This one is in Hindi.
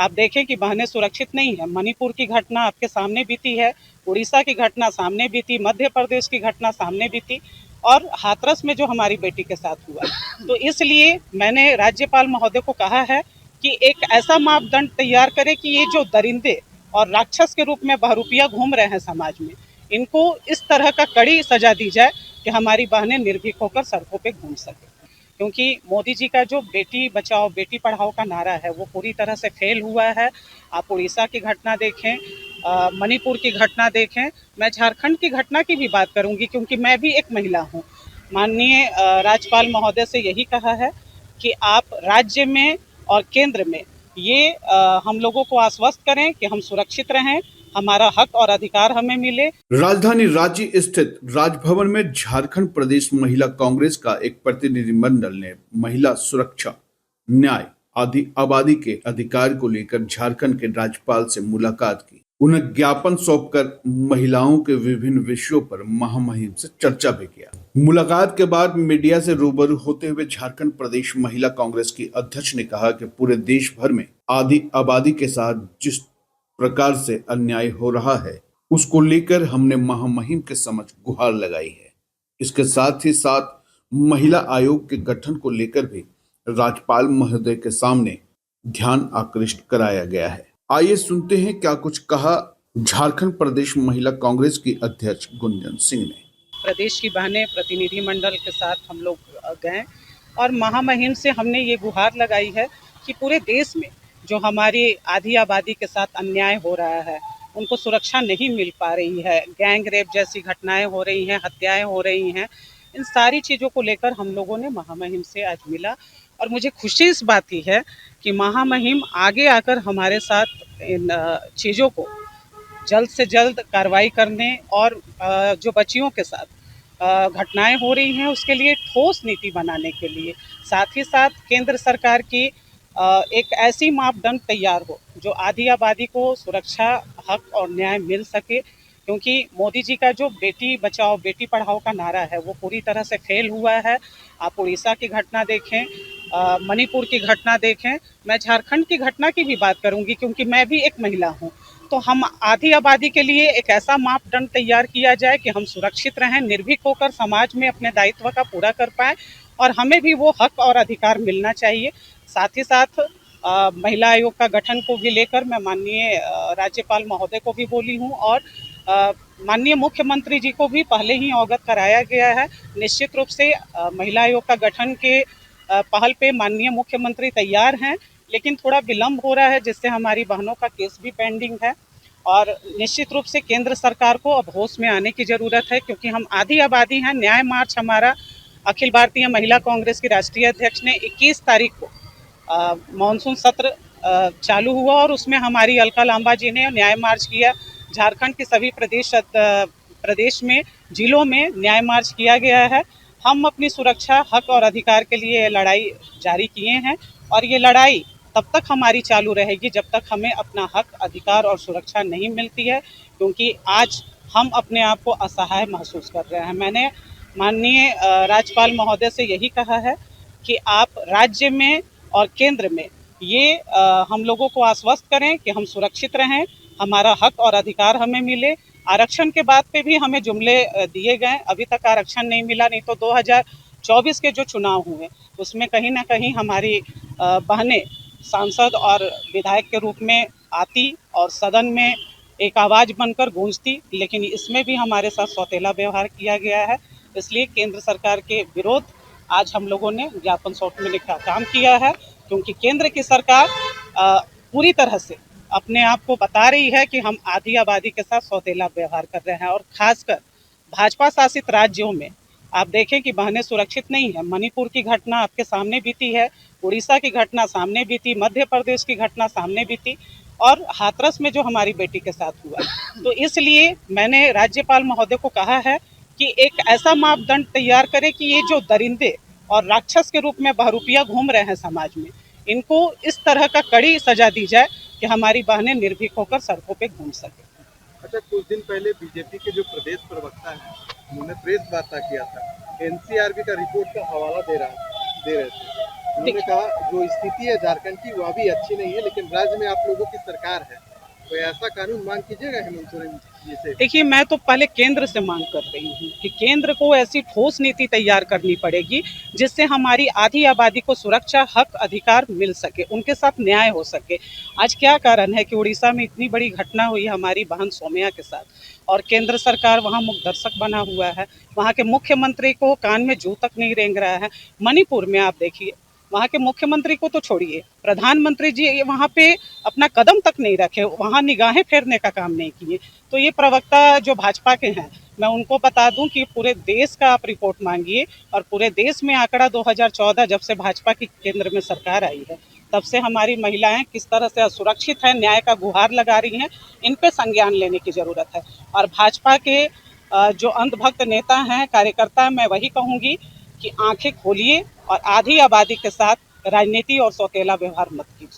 आप देखें कि बहनें सुरक्षित नहीं है। मणिपुर की घटना आपके सामने बीती है, उड़ीसा की घटना सामने बीती, मध्य प्रदेश की घटना सामने बीती और हाथरस में जो हमारी बेटी के साथ हुआ। तो इसलिए मैंने राज्यपाल महोदय को कहा है कि एक ऐसा मापदंड तैयार करें कि ये जो दरिंदे और राक्षस के रूप में बहरूपिया घूम रहे हैं समाज में, इनको इस तरह का कड़ी सजा दी जाए कि हमारी बहनें निर्भीक होकर सड़कों पे घूम सकें। क्योंकि मोदी जी का जो बेटी बचाओ बेटी पढ़ाओ का नारा है वो पूरी तरह से फेल हुआ है। आप उड़ीसा की घटना देखें, मणिपुर की घटना देखें, मैं झारखंड की घटना की भी बात करूंगी क्योंकि मैं भी एक महिला हूं। माननीय राज्यपाल महोदय से यही कहा है कि आप राज्य में और केंद्र में ये हम लोगों को आश्वस्त करें कि हम सुरक्षित रहें, हमारा हक और अधिकार हमें मिले। राजधानी रांची स्थित राजभवन में झारखंड प्रदेश महिला कांग्रेस का एक प्रतिनिधिमंडल ने महिला सुरक्षा, न्याय आदि आबादी के अधिकार को लेकर झारखंड के राज्यपाल से मुलाकात की। उन्हें ज्ञापन सौंपकर महिलाओं के विभिन्न विषयों पर महामहिम से चर्चा भी किया। मुलाकात के बाद मीडिया से रूबरू होते हुए झारखंड प्रदेश महिला कांग्रेस की अध्यक्ष ने कहा कि पूरे देश भर में आधी आबादी के साथ जिस प्रकार से अन्याय हो रहा है उसको लेकर हमने महामहिम के समक्ष गुहार लगाई है। इसके साथ ही साथ महिला आयोग के गठन को लेकर भी राज्यपाल महोदय के सामने ध्यान आकृष्ट कराया गया है। आइए सुनते हैं क्या कुछ कहा झारखंड प्रदेश महिला कांग्रेस की अध्यक्ष गुंजन सिंह ने। प्रदेश की बहनें प्रतिनिधि मंडल के साथ हम लोग गए और महामहिम से हमने ये गुहार लगाई है कि पूरे देश में जो हमारी आधी आबादी के साथ अन्याय हो रहा है, उनको सुरक्षा नहीं मिल पा रही है, गैंग रेप जैसी घटनाएं हो रही हैं, हत्याएं हो रही हैं, इन सारी चीज़ों को लेकर हम लोगों ने महामहिम से आज मिला और मुझे खुशी इस बात की है कि महामहिम आगे आकर हमारे साथ इन चीज़ों को जल्द से जल्द कार्रवाई करने और जो बच्चियों के साथ घटनाएं हो रही हैं उसके लिए ठोस नीति बनाने के लिए, साथ ही साथ केंद्र सरकार की एक ऐसी मापदंड तैयार हो जो आधी आबादी को सुरक्षा, हक और न्याय मिल सके। क्योंकि मोदी जी का जो बेटी बचाओ बेटी पढ़ाओ का नारा है वो पूरी तरह से फेल हुआ है। आप उड़ीसा की घटना देखें, मणिपुर की घटना देखें, मैं झारखंड की घटना की भी बात करूंगी क्योंकि मैं भी एक महिला हूं। तो हम आधी आबादी के लिए एक ऐसा मापदंड तैयार किया जाए कि हम सुरक्षित रहें, निर्भीक होकर समाज में अपने दायित्व का पूरा कर पाएं और हमें भी वो हक और अधिकार मिलना चाहिए। साथ ही साथ महिला आयोग का गठन को भी लेकर मैं माननीय राज्यपाल महोदय को भी बोली हूँ और माननीय मुख्यमंत्री जी को भी पहले ही अवगत कराया गया है। निश्चित रूप से महिला आयोग का गठन के पहल पे माननीय मुख्यमंत्री तैयार हैं, लेकिन थोड़ा विलंब हो रहा है जिससे हमारी बहनों का केस भी पेंडिंग है और निश्चित रूप से केंद्र सरकार को अब होश में आने की ज़रूरत है क्योंकि हम आधी आबादी हैं। न्याय मार्च हमारा अखिल भारतीय महिला कांग्रेस की राष्ट्रीय अध्यक्ष ने 21 तारीख को मानसून सत्र चालू हुआ और उसमें हमारी अलका लांबा जी ने न्याय मार्च किया। झारखंड के सभी प्रदेश में जिलों में न्याय मार्च किया गया है। हम अपनी सुरक्षा, हक और अधिकार के लिए लड़ाई जारी किए हैं और ये लड़ाई तब तक हमारी चालू रहेगी जब तक हमें अपना हक, अधिकार और सुरक्षा नहीं मिलती है, क्योंकि आज हम अपने आप को असहाय महसूस कर रहे हैं। मैंने माननीय राज्यपाल महोदय से यही कहा है कि आप राज्य में और केंद्र में ये हम लोगों को आश्वस्त करें कि हम सुरक्षित रहें, हमारा हक और अधिकार हमें मिले। आरक्षण के बात पे भी हमें जुमले दिए गए, अभी तक आरक्षण नहीं मिला। नहीं तो 2024 के जो चुनाव हुए उसमें कहीं ना कहीं हमारी बहनें सांसद और विधायक के रूप में आती और सदन में एक आवाज़ बनकर गूंजती, लेकिन इसमें भी हमारे साथ सौतेला व्यवहार किया गया है। इसलिए केंद्र सरकार के विरोध आज हम लोगों ने ज्ञापन सौंपने का काम किया है, क्योंकि केंद्र की सरकार पूरी तरह से अपने आप को बता रही है कि हम आधी आबादी के साथ सौतेला व्यवहार कर रहे हैं और खासकर भाजपा शासित राज्यों में आप देखें कि बहनें सुरक्षित नहीं है। मणिपुर की घटना आपके सामने बीती है, उड़ीसा की घटना सामने बीती, मध्य प्रदेश की घटना सामने बीती और हाथरस में जो हमारी बेटी के साथ हुआ। तो इसलिए मैंने राज्यपाल महोदय को कहा है कि एक ऐसा मापदंड तैयार करें कि ये जो दरिंदे और राक्षस के रूप में बहरूपिया घूम रहे हैं समाज में, इनको इस तरह का कड़ी सजा दी जाए कि हमारी बहनें निर्भीक होकर सड़कों पे घूम सके। अच्छा, कुछ दिन पहले बीजेपी के जो प्रदेश प्रवक्ता हैं उन्होंने प्रेस वार्ता किया था, एनसीआरबी का रिपोर्ट का हवाला दे रहे थे। उन्होंने कहा जो स्थिति है झारखंड की वो अभी अच्छी नहीं है, लेकिन राज्य में आप लोगों की सरकार है, तो ऐसा कानून मांग कीजिएगा हेमंत सोरेन जी से। देखिए, मैं तो पहले केंद्र से मांग कर रही हूँ कि केंद्र को ऐसी ठोस नीति तैयार करनी पड़ेगी जिससे हमारी आधी आबादी को सुरक्षा, हक, अधिकार मिल सके, उनके साथ न्याय हो सके। आज क्या कारण है कि उड़ीसा में इतनी बड़ी घटना हुई हमारी बहन सौम्या के साथ और केंद्र सरकार वहाँ मुखदर्शक बना हुआ है, वहाँ के मुख्यमंत्री को कान में जू तक नहीं रेंग रहा है। मणिपुर में आप देखिए, वहाँ के मुख्यमंत्री को तो छोड़िए, प्रधानमंत्री जी वहाँ पे अपना कदम तक नहीं रखे, वहाँ निगाहें फेरने का काम नहीं किए। तो ये प्रवक्ता जो भाजपा के हैं, मैं उनको बता दूं कि पूरे देश का आप रिपोर्ट मांगिए और पूरे देश में आंकड़ा 2014 जब से भाजपा की केंद्र में सरकार आई है तब से हमारी महिलाएं किस तरह से असुरक्षित हैं, न्याय का गुहार लगा रही हैं, इन पे संज्ञान लेने की जरूरत है। और भाजपा के जो अंधभक्त नेता हैं, कार्यकर्ता हैं, मैं वही कहूंगी कि आंखें खोलिए और आधी आबादी के साथ राजनीति और सौतेला व्यवहार मत कीजिए।